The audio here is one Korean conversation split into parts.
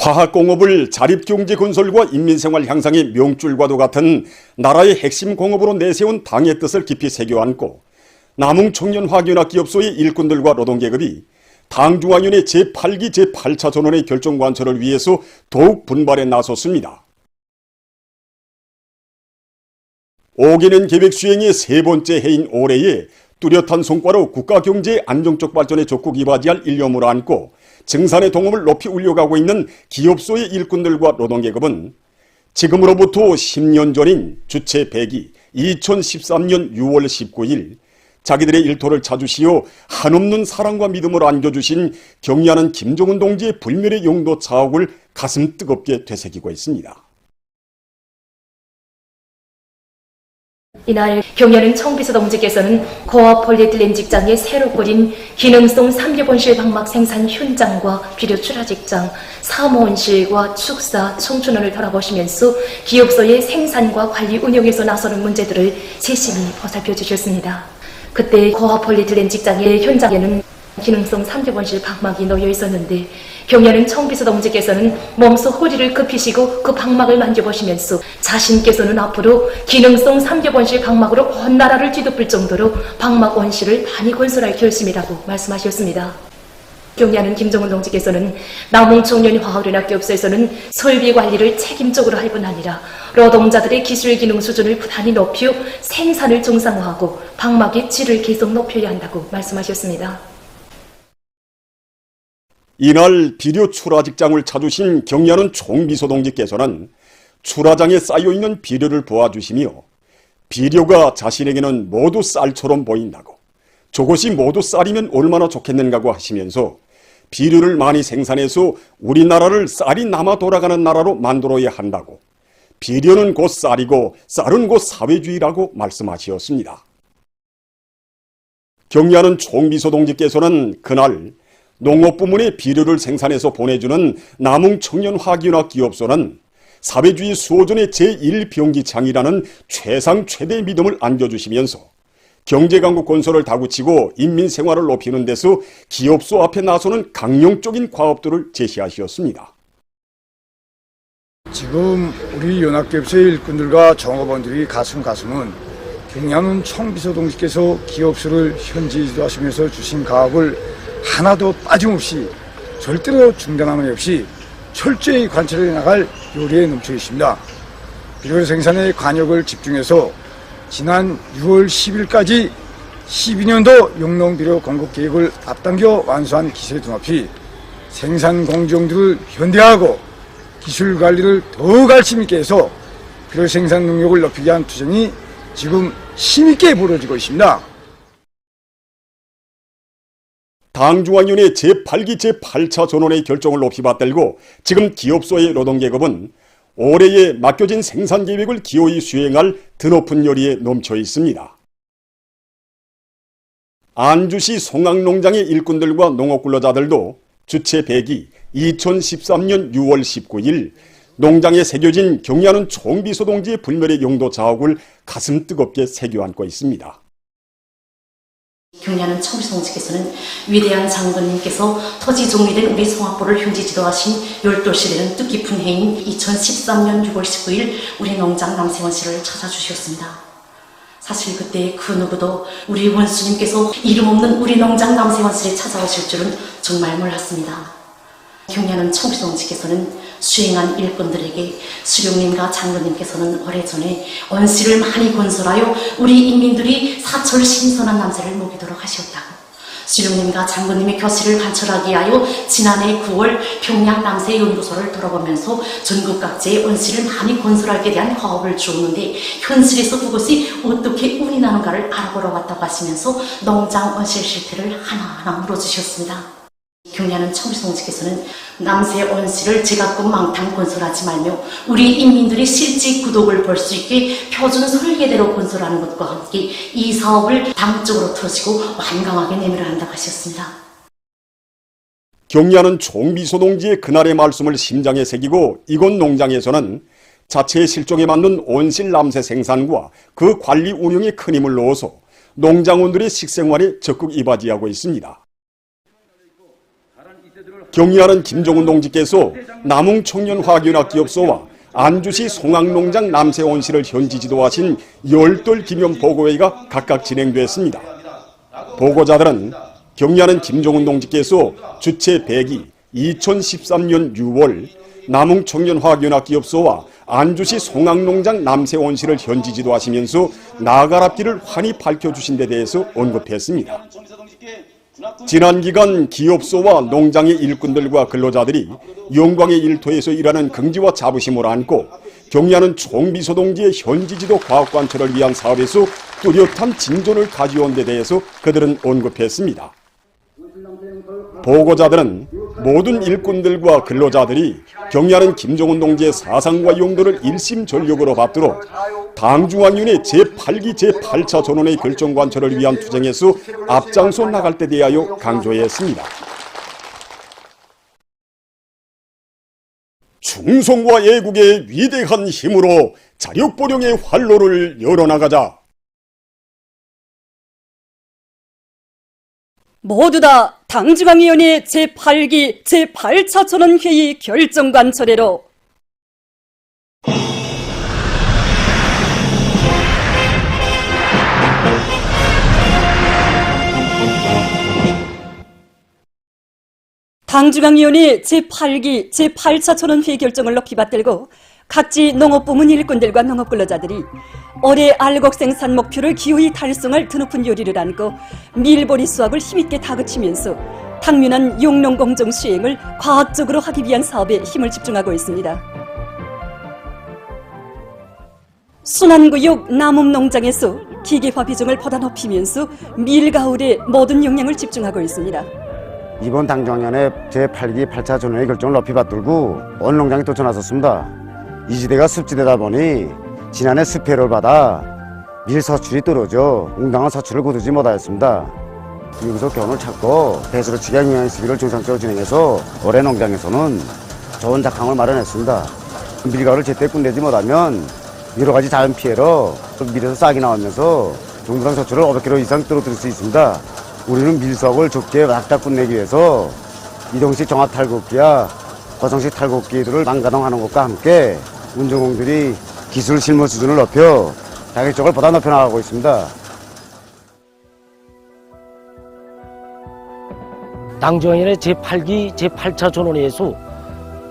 화학공업을 자립경제 건설과 인민생활 향상의 명줄과도 같은 나라의 핵심 공업으로 내세운 당의 뜻을 깊이 새겨안고 남웅청년화학연합기업소의 일꾼들과 노동계급이 당중앙위원회 제8기 제8차 전원의 결정 관철을 위해서 더욱 분발에 나섰습니다. 5개년 계획 수행의 세 번째 해인 올해에 뚜렷한 성과로 국가경제의 안정적 발전에 적극 이바지할 일념을 안고 증산의 동업을 높이 울려가고 있는 기업소의 일꾼들과 노동계급은 지금으로부터 10년 전인 주체 100이 2013년 6월 19일 자기들의 일터를 찾으시어 한없는 사랑과 믿음을 안겨주신 경의하는 김정은 동지의 불멸의 용도 자옥을 가슴 뜨겁게 되새기고 있습니다. 이날 경연은 청비서 동지께서는 고압 폴리에틸렌 직장의 새로 꾸린 기능성 삼겹온실 방막 생산 현장과 비료 출하 직장, 사무온실과 축사, 청춘원을 돌아보시면서 기업소의 생산과 관리 운영에서 나서는 문제들을 세심히 보살펴 주셨습니다. 그때 고압 폴리에틸렌 직장의 현장에는 기능성 삼겹온실 방막이 놓여 있었는데 경연은 청비서 동지께서는 몸소 허리를 굽히시고 그 방막을 만져보시면서 자신께서는 앞으로 기능성 삼겹온실 방막으로 온 나라를 뒤덮을 정도로 방막 온실을 많이 건설할 결심이라고 말씀하셨습니다. 경의하는 김정은 동지께서는 남웅청년화학연합기업소에서는 설비 관리를 책임적으로 할 뿐 아니라 노동자들의 기술 기능 수준을 부단히 높여 생산을 정상화하고 방막의 질을 계속 높여야 한다고 말씀하셨습니다. 이날 비료 출하 직장을 찾으신 경의하는 총비서 동지께서는 출하장에 쌓여있는 비료를 보아주시며 비료가 자신에게는 모두 쌀처럼 보인다고, 저것이 모두 쌀이면 얼마나 좋겠는가고 하시면서 비료를 많이 생산해서 우리나라를 쌀이 남아 돌아가는 나라로 만들어야 한다고, 비료는 곧 쌀이고 쌀은 곧 사회주의라고 말씀하셨습니다. 경의하는 총비서 동지께서는 그날 농업부문의 비료를 생산해서 보내주는 남웅청년화학연합기업소는 사회주의 수호전의 제1병기창이라는 최상 최대의 믿음을 안겨주시면서 경제강국 건설을 다구치고 인민생활을 높이는 데서 기업소 앞에 나서는 강령적인 과업들을 제시하셨습니다. 지금 우리 연합기업소의 일꾼들과 종업원들이 가슴은 경의하는 총비서 동지께서 기업소를 현지 지도하시면서 주신 가업을 하나도 빠짐없이 절대로 중단함이 없이 철저히 관철해 나갈 요리에 넘쳐 있습니다. 비료 생산에 관역을 집중해서 지난 6월 10일까지 12년도 영농비료 공급 계획을 앞당겨 완수한 기세 등업이 생산 공정들을 현대화하고 기술 관리를 더욱 관심 있게 해서 비료 생산 능력을 높이기 위한 투쟁이 지금 힘있게 벌어지고 있습니다. 당중앙위원회 제8기 제8차 전원의 결정을 높이 받들고 지금 기업소의 노동계급은 올해에 맡겨진 생산계획을 기어이 수행할 드높은 열의에 넘쳐 있습니다. 안주시 송악농장의 일꾼들과 농업근로자들도 주체 100이 2013년 6월 19일 농장에 새겨진 경의하는 총비서 동지의 불멸의 용도 자옥을 가슴 뜨겁게 새겨안고 있습니다. 경의하는 청비서 동지께서는 위대한 장군님께서 토지 종리된 우리 송악보를 현지 지도하신 열도시되는 뜻깊은 해인 2013년 6월 19일 우리 농장 남세원씨를 찾아주셨습니다. 사실 그때 그 누구도 우리 원수님께서 이름 없는 우리 농장 남세원씨를 찾아오실 줄은 정말 몰랐습니다. 경의하는 청비서 동지께서는 수행한 일꾼들에게 수령님과 장로님께서는 오래전에 원씨를 많이 건설하여 우리 인민들이 사철 신선한 남새를 먹이도록 하셨다고, 수령님과 장로님의 교실을 관철하기 위하여 지난해 9월 평양 남새 연구소를 돌아보면서 전국 각지에 원씨를 많이 건설하게 대한 과업을 주었는데 현실에서 그것이 어떻게 운이 나는가를 알아보러 왔다고 하시면서 농장 원실 실태를 하나하나 물어주셨습니다. 경의하는 청비서 동지께서는 남새 원씨를 제각국 망탕 건설하지 말며 우리 인민들이 실제 구독을 볼 수 있게 표준 설계대로 건설하는 것과 함께 이 사업을 당적으로 틀어지고 완강하게 내밀어야 한다고 하셨습니다. 경의하는 총비서 동지의 그날의 말씀을 심장에 새기고 이곳 농장에서는 자체의 실종에 맞는 온실 남새 생산과 그 관리 운영에 큰 힘을 넣어서 농장원들의 식생활에 적극 이바지하고 있습니다. 경의하는 김종훈 동지께서 남웅청년화학연합기업소와 안주시 송악농장 남세원 씨를 현지 지도하신 열돌 기념 보고회가 각각 진행됐습니다. 보고자들은 경의하는 김종훈 동지께서 주최 100기 2013년 6월 남웅청년화학연합기업소와 안주시 송악농장 남세원 씨를 현지 지도하시면서 나아갈 앞길을 환히 밝혀주신 데 대해서 언급했습니다. 지난 기간 기업소와 농장의 일꾼들과 근로자들이 영광의 일터에서 일하는 긍지와 자부심을 안고 경의하는 총비서 동지의 현지 지도 과학 관찰을 위한 사업에서 뚜렷한 진전을 가져온 데 대해서 그들은 언급했습니다. 보고자들은 모든 일꾼들과 근로자들이 경의하는 김종훈 동지의 사상과 용도를 일심전력으로 받도록 당중앙위원회 제8기 제8차 전원의 결정 관철을 위한 투쟁에서 앞장서 나갈 때 대하여 강조했습니다. 충성과 애국의 위대한 힘으로 자력보령의 활로를 열어나가자. 모두 다 당중앙위원회 제8기 제8차 전원회의 결정관철회로 당중앙위원회 제8기 제8차 전원회의 결정을 높이 받들고 각지 농업부문 일꾼들과 농업근로자들이 올해 알곡 생산 목표를 기호히 달성할 드높은 요리를 안고 밀보리 수확을 힘있게 다그치면서 당면한 용농공정 수행을 과학적으로 하기 위한 사업에 힘을 집중하고 있습니다. 순안구역 남읍농장에서 기계화 비중을 보다 높이면서 밀가을에 모든 역량을 집중하고 있습니다. 이번 당정연회 제8기 8차 전원회 결정을 높이 받들고 어느 농장에 도쳐 나섰습니다. 이 지대가 습지대다 보니 지난해 습해를 받아 밀 서출이 떨어져 웅당한 서출을 거두지 못하였습니다. 여기서 교훈을 찾고 배수로 취약 영양 시기를 정상적으로 진행해서 올해 농장에서는 좋은 작황을 마련했습니다. 밀가을을 제때 끝내지 못하면 여러 가지 자연 피해로 밀에서 싹이 나오면서 정부당 서출을 500kg 이상 떨어뜨릴 수 있습니다. 우리는 밀수확을 좋게 락딱 끝내기 위해서 이동식 종합 탈곡기와 고성식 탈곡기들을 만가동하는 것과 함께 운전공들이 기술 실무 수준을 높여 자격증을 보다 높여 나가고 있습니다. 당정연회 제8기 제8차 전원회에서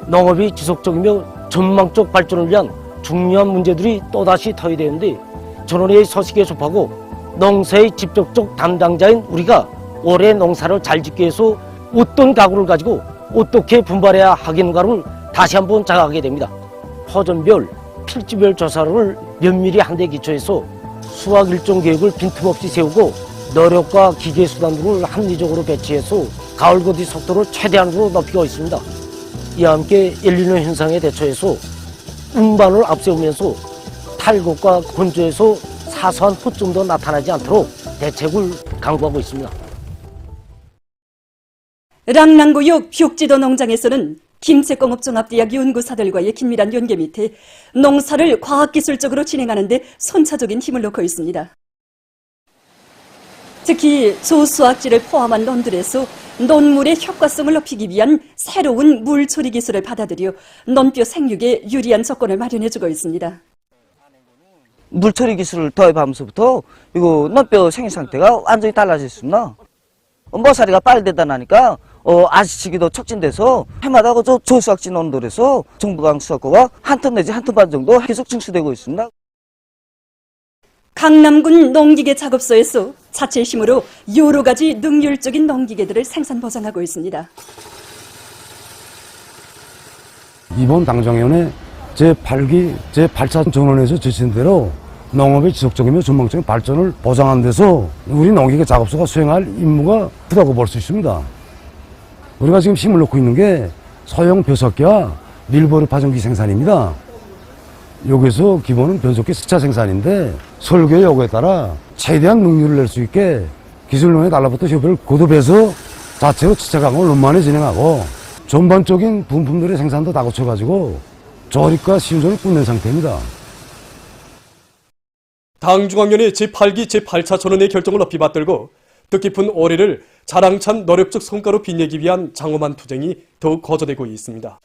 농업이 지속적이며 전망적 발전을 위한 중요한 문제들이 또다시 토의되는데 전원회의 소식에 접하고 농사의 직접적 담당자인 우리가 올해 농사를 잘 짓기 위해서 어떤 각오를 가지고 어떻게 분발해야 하겠는가를 다시 한번 자각하게 됩니다. 포전별, 필지별 조사를 면밀히 한 데 기초해서 수확 일정 계획을 빈틈없이 세우고 노력과 기계 수단들을 합리적으로 배치해서 가을 거디 속도를 최대한으로 높이고 있습니다. 이와 함께 엘니뇨 현상에 대처해서 운반을 앞세우면서 탈곡과 건조에서 사소한 허점도 나타나지 않도록 대책을 강구하고 있습니다. 랑랑구역 벽지도 농장에서는 김책공업종합대학 연구사들과의 긴밀한 연계 밑에 농사를 과학기술적으로 진행하는 데 선차적인 힘을 놓고 있습니다. 특히 조수학지를 포함한 논들에서 논물의 효과성을 높이기 위한 새로운 물 처리 기술을 받아들여 논뼈 생육에 유리한 조건을 마련해주고 있습니다. 물처리 기술을 도입하면서부터 이거 논뼈 생육 상태가 완전히 달라졌습니다. 머사리가 빨리 대단하니까 아시치기도 촉진돼서 해마다 그 조수학지 논들에서 정부강 수확고가 한 톤 내지 한 톤 반 정도 계속 증수되고 있습니다. 강남군 농기계 작업소에서 자체 힘으로 여러 가지 능률적인 농기계들을 생산 보장하고 있습니다. 이번 당정위원회 제8기 제8차 전원에서 지신 대로 농업의 지속적이며 전망적인 발전을 보장하는 데서 우리 농기계 작업소가 수행할 임무가 크다고 볼 수 있습니다. 우리가 지금 힘을 놓고 있는 게 소형 변속기와 밀보리 파종기 생산입니다. 여기서 기본은 변속기 스차 생산인데 설계의 요구에 따라 최대한 능률을 낼 수 있게 기술론에 달라붙어 협의를 거듭해서 자체로 지체 강화를 원만히 진행하고 전반적인 부품들의 생산도 다 거쳐가지고 조립과 시운전을 끝낸 상태입니다. 당중앙위원회 제8기 제8차 전원의 결정을 높이 받들고 뜻깊은 올해를 자랑찬 노력적 성과로 빛내기 위한 장엄한 투쟁이 더욱 거저되고 있습니다.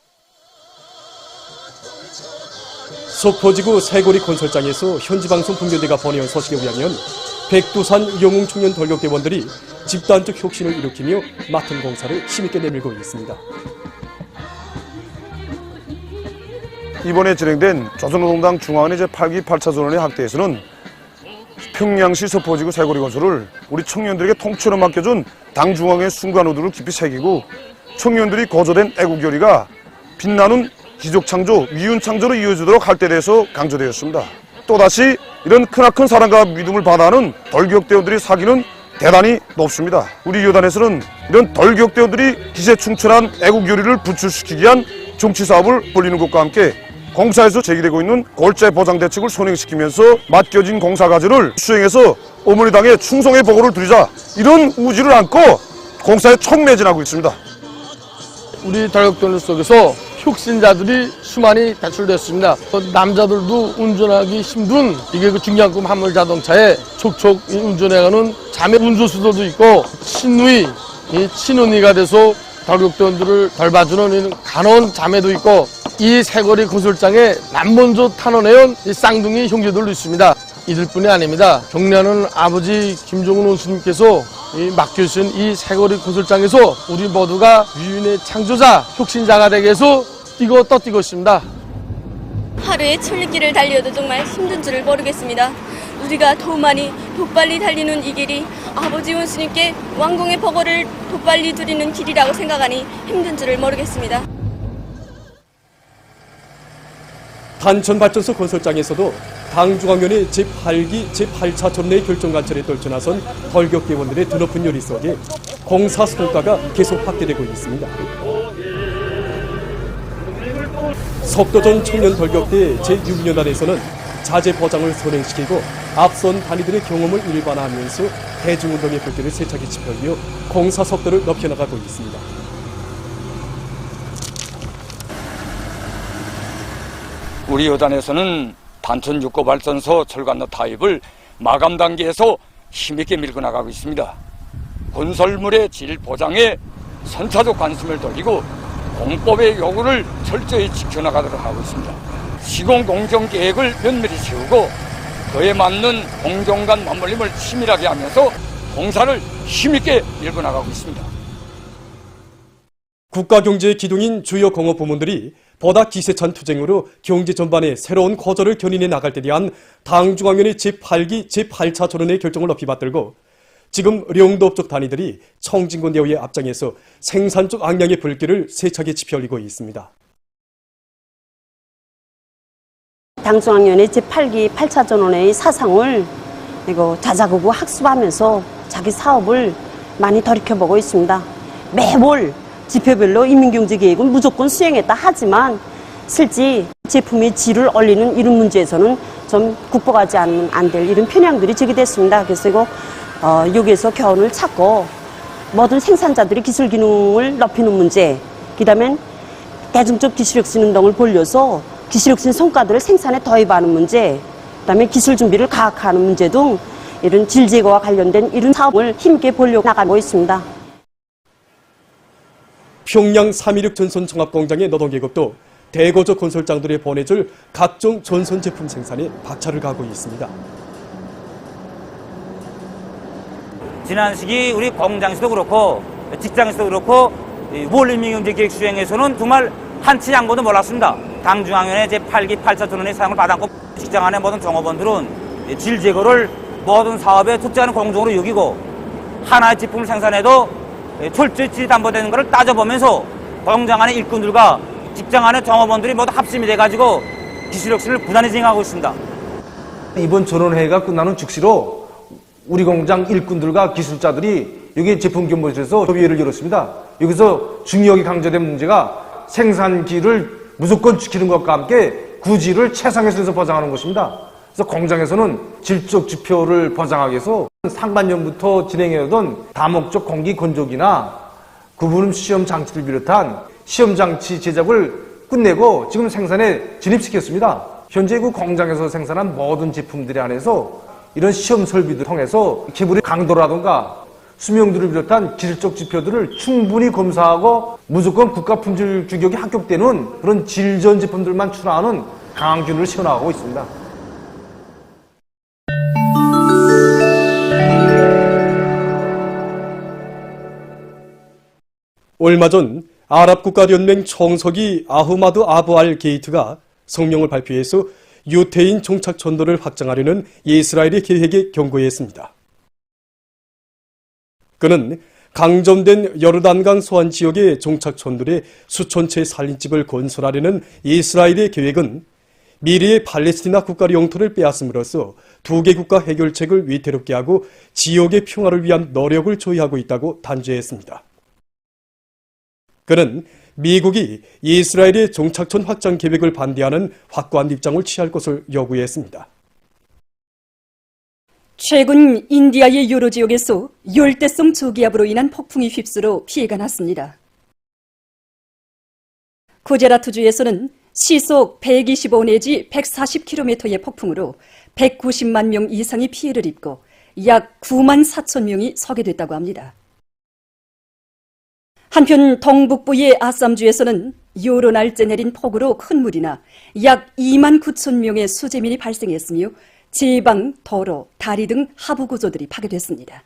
소포지구 새고리 건설장에서 현지방송 분교대가 보내온 소식에 의하면 백두산 영웅 청년 돌격대원들이 집단적 혁신을 일으키며 맡은 공사를 힘있게 내밀고 있습니다. 이번에 진행된 조선노동당 중앙회 제8기 8차 전원회 학대에서는 평양시 서포지구 새고리 건설을 우리 청년들에게 통째로 맡겨준 당 중앙회 순간호도를 깊이 새기고 청년들이 거저된 애국열의가 빛나는 기족창조, 미운창조로 이어지도록 할 때에 대해서 강조되었습니다. 또다시 이런 크나큰 사랑과 믿음을 받아하는 돌격대원들이 사기는 대단히 높습니다. 우리 여단에서는 이런 돌격대원들이 기세충천한 애국열의를 부출시키기 위한 정치사업을 벌이는 것과 함께 공사에서 제기되고 있는 골재 보장 대책을 선행시키면서 맡겨진 공사 과제를 수행해서 어머니 당의 충성의 보고를 드리자 이런 우지를 안고 공사에 촉매진하고 있습니다. 우리 돌격대원들 속에서 혁신자들이 수많이 배출됐습니다. 남자들도 운전하기 힘든 이게 그 중량급 화물 자동차에 촉촉 운전해가는 자매 운전수들도 있고 친누이, 친언니가 돼서 돌격대원들을 돌봐주는 간원 자매도 있고 이 새거리 건설장에 남먼저 탄원해온 이 쌍둥이 형제들도 있습니다. 이들뿐이 아닙니다. 경례하는 아버지 김종훈 원수님께서 맡겨주신 이 새거리 건설장에서 우리 모두가 위인의 창조자, 혁신자가 되게 해서 뛰고 또 뛰고 있습니다. 하루에 천리길을 달려도 정말 힘든 줄을 모르겠습니다. 우리가 더 많이 돋빨리 달리는 이 길이 아버지 원수님께 왕궁의 보고를 돋빨리 드리는 길이라고 생각하니 힘든 줄을 모르겠습니다. 단천발전소 건설장에서도 당중앙위원회 제8기 제8차 전례 결정관철에 떨쳐나선 돌격대원들의 드높은 열의 속에 공사 성과가 계속 확대되고 있습니다. 석도전 청년 돌격대 제6연단에서는 자재 보장을 선행시키고 앞선 단위들의 경험을 일반화하면서 대중운동의 불길을 세차게 지펴이어 공사 속도를 높여나가고 있습니다. 우리 여단에서는 단천 육고발전소 철관로 타입을 마감 단계에서 힘있게 밀고 나가고 있습니다. 건설물의 질 보장에 선차적 관심을 돌리고 공법의 요구를 철저히 지켜나가도록 하고 있습니다. 시공공정 계획을 면밀히 세우고 그에 맞는 공정 간 맞물림을 치밀하게 하면서 공사를 힘있게 밀고 나가고 있습니다. 국가경제의 기둥인 주요 공업부문들이 보다 기세찬 투쟁으로 경제 전반에 새로운 거절을 견인해 나갈 때 대한 당중앙위원회 제8기 제8차 전원의 결정을 높이 받들고 지금 령도업 쪽 단위들이 청진군 대우의 앞장에서 생산 쪽 악량의 불길을 세차게 지펴올리고 있습니다. 당중앙위원회 제8기 8차 전원회의 사상을 자자고고 학습하면서 자기 사업을 많이 돌이켜보고 있습니다. 매월 지표별로 인민경제계획은 무조건 수행했다 하지만 실제 제품의 질을 올리는 이런 문제에서는 좀 국보하지 않으면 안 될 이런 편향들이 제기됐습니다. 그래서 여기에서 교훈을 찾고 모든 생산자들이 기술 기능을 높이는 문제, 그다음에 대중적 기술혁신 운동을 벌려서 기술혁신 성과들을 생산에 도입하는 문제, 그다음에 기술 준비를 가학화하는 문제 등 이런 질 제거와 관련된 이런 사업을 힘있게 벌려고 나가고 있습니다. 평양 316 전선종합공장의 노동계급도 대거적 건설장들에 보내줄 각종 전선 제품 생산에 박차를 가하고 있습니다. 지난 시기 우리 공장에서도 그렇고 직장에서도 그렇고 월인민경제계획 수행에서는 정말 한치 양보도 몰랐습니다. 당중앙위원회 제8기 8차 전원의 사용을 받았고 직장 안의 모든 종업원들은 질 제거를 모든 사업에 특정하는 공정으로 여기고 하나의 제품을 생산해도 철저히 질이 담보되는 것을 따져보면서 공장 안의 일꾼들과 직장 안의 종업원들이 모두 합심이 돼가지고 기술혁신을 부단히 진행하고 있습니다. 이번 전원회의가 끝나는 즉시로 우리 공장 일꾼들과 기술자들이 여기 제품견본실에서 협의회를 열었습니다. 여기서 중요하게 강조된 문제가 생산기를 무조건 지키는 것과 함께 구질을 최상의 수준에서 보장하는 것입니다. 그래서 공장에서는 질적 지표를 보장하기 위해서 상반년부터 진행해오던 다목적 공기 건조기나 구분 시험 장치를 비롯한 시험 장치 제작을 끝내고 지금 생산에 진입시켰습니다. 현재 그 공장에서 생산한 모든 제품들에 한해서 이런 시험 설비를 통해서 기술의 강도라든가 수명들을 비롯한 기술적 지표들을 충분히 검사하고 무조건 국가 품질 규격에 합격되는 그런 질전 제품들만 출하하는 강한 균을 세워나가고 있습니다. 얼마 전 아랍국가연맹 총석이 아흐마드 아부 알 게이트가 성명을 발표해서 유태인 종착 전도를 확장하려는 이스라엘의 계획에 경고했습니다. 그는 강점된 여르단강 소안 지역의 종착 전도에 수천 채의 살림집을 건설하려는 이스라엘의 계획은 미래의 팔레스티나 국가 영토를 빼앗음으로써 두 개 국가 해결책을 위태롭게 하고 지역의 평화를 위한 노력을 조회하고 있다고 단죄했습니다. 그는 미국이 이스라엘의 종착촌 확장 계획을 반대하는 확고한 입장을 취할 것을 요구했습니다. 최근 인디아의 여러 지역에서 열대성 저기압으로 인한 폭풍이 휩쓸어 피해가 났습니다. 구제라트주에서는 시속 125 내지 140km의 폭풍으로 190만 명 이상이 피해를 입고 약 9만 4천 명이 소개됐다고 합니다. 한편 동북부의 아쌈주에서는 여러 날째 내린 폭우로 큰 물이나 약 2만 9천 명의 수재민이 발생했으며 지방, 도로, 다리 등 하부 구조들이 파괴됐습니다.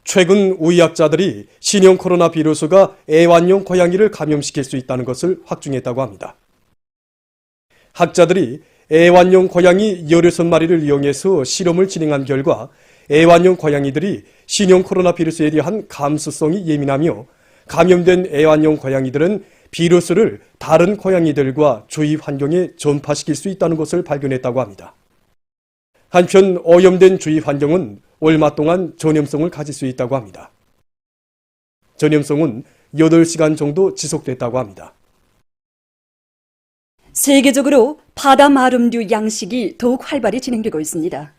최근 의학자들이 신형 코로나 비루스가 애완용 고양이를 감염시킬 수 있다는 것을 확증했다고 합니다. 학자들이 애완용 고양이 16마리를 이용해서 실험을 진행한 결과 애완용 고양이들이 신형 코로나 비루스에 대한 감수성이 예민하며 감염된 애완용 고양이들은 비루스를 다른 고양이들과 주위 환경에 전파시킬 수 있다는 것을 발견했다고 합니다. 한편 오염된 주위 환경은 얼마 동안 전염성을 가질 수 있다고 합니다. 전염성은 8시간 정도 지속됐다고 합니다. 세계적으로 바다 마름류 양식이 더욱 활발히 진행되고 있습니다.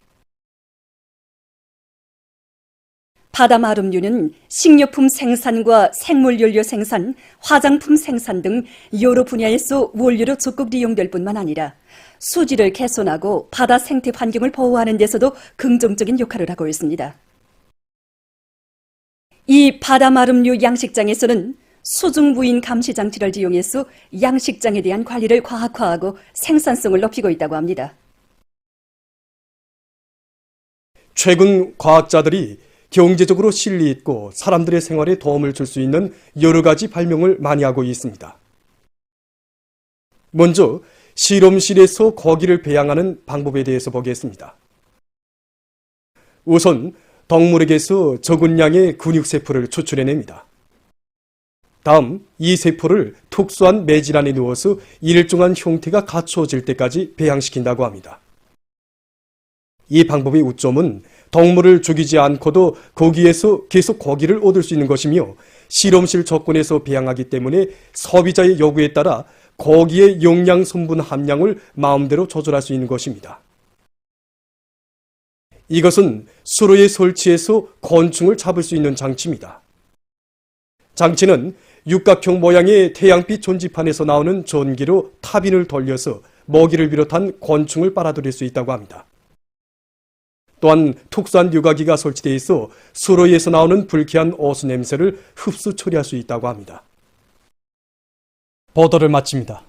바다 마름류는 식료품 생산과 생물연료 생산, 화장품 생산 등 여러 분야에서 원료로 적극 이용될 뿐만 아니라 수질을 개선하고 바다 생태 환경을 보호하는 데서도 긍정적인 역할을 하고 있습니다. 이 바다 마름류 양식장에서는 수중부인 감시 장치를 이용해서 양식장에 대한 관리를 과학화하고 생산성을 높이고 있다고 합니다. 최근 과학자들이 경제적으로 실리 있고 사람들의 생활에 도움을 줄 수 있는 여러 가지 발명을 많이 하고 있습니다. 먼저 실험실에서 고기를 배양하는 방법에 대해서 보겠습니다. 우선 동물에게서 적은 양의 근육세포를 추출해냅니다. 다음 이 세포를 특수한 매질 안에 넣어서 일정한 형태가 갖추어질 때까지 배양시킨다고 합니다. 이 방법의 우점은 동물을 죽이지 않고도 거기에서 계속 고기를 얻을 수 있는 것이며 실험실 조건에서 배양하기 때문에 소비자의 요구에 따라 고기의 영양 성분 함량을 마음대로 조절할 수 있는 것입니다. 이것은 수로에 설치해서 곤충을 잡을 수 있는 장치입니다. 장치는 육각형 모양의 태양빛 전지판에서 나오는 전기로 타빈을 돌려서 먹이를 비롯한 곤충을 빨아들일 수 있다고 합니다. 또한 특수한 유가기가 설치되어 있어 수로에서 나오는 불쾌한 오수 냄새를 흡수 처리할 수 있다고 합니다. 보도를 마칩니다.